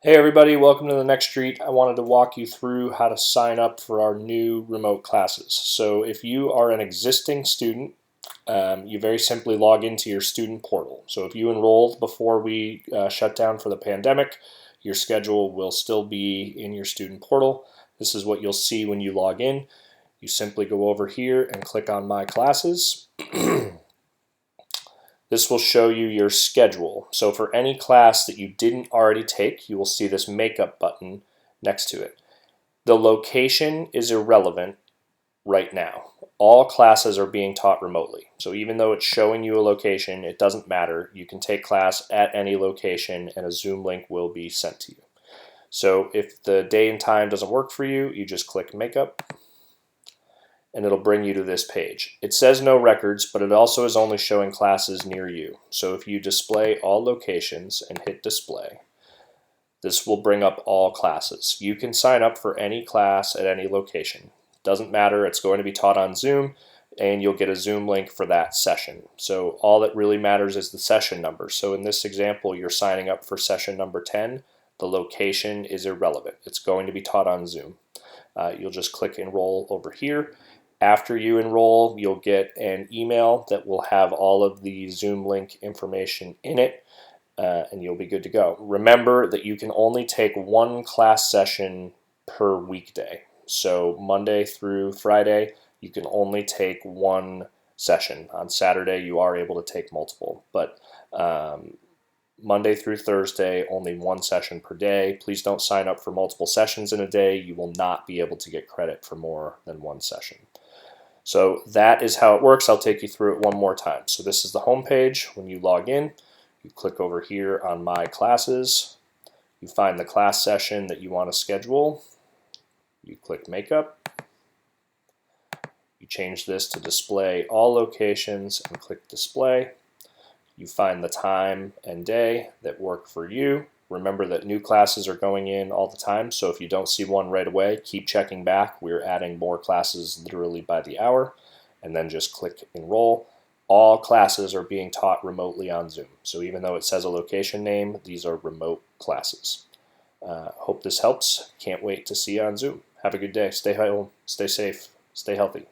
Hey everybody, welcome to the next street. I wanted to walk you through how to sign up for our new remote classes. So if you are an existing student, you very simply log into your student portal. So if you enrolled before we shut down for the pandemic, your schedule will still be in your student portal. This is what you'll see when you log in. You simply go over here and click on My Classes. This will show you your schedule. So for any class that you didn't already take, you will see this makeup button next to it. The location is irrelevant right now. All classes are being taught remotely. So even though it's showing you a location, it doesn't matter. You can take class at any location and a Zoom link will be sent to you. So if the day and time doesn't work for you, you just click makeup and it'll bring you to this page. It says no records, but it also is only showing classes near you. So if you display all locations and hit display, this will bring up all classes. You can sign up for any class at any location. Doesn't matter, it's going to be taught on Zoom and you'll get a Zoom link for that session. So all that really matters is the session number. So in this example, you're signing up for session number 10. The location is irrelevant. It's going to be taught on Zoom. You'll just click enroll over here. After you enroll, you'll get an email that will have all of the Zoom link information in it, and you'll be good to go. Remember that you can only take one class session per weekday. So Monday through Friday, you can only take one session. On Saturday, you are able to take multiple, but Monday through Thursday, only one session per day. Please don't sign up for multiple sessions in a day. You will not be able to get credit for more than one session. So that is how it works. I'll take you through it one more time. So this is the home page. When you log in, you click over here on My Classes. You find the class session that you want to schedule. You click Makeup. You change this to display all locations and click Display. You find the time and day that work for you. Remember that new classes are going in all the time, so if you don't see one right away, keep checking back. We're adding more classes literally by the hour, and then just click enroll. All classes are being taught remotely on Zoom. So even though it says a location name, these are remote classes. Hope this helps. Can't wait to see you on Zoom. Have a good day. Stay home, stay safe, stay healthy.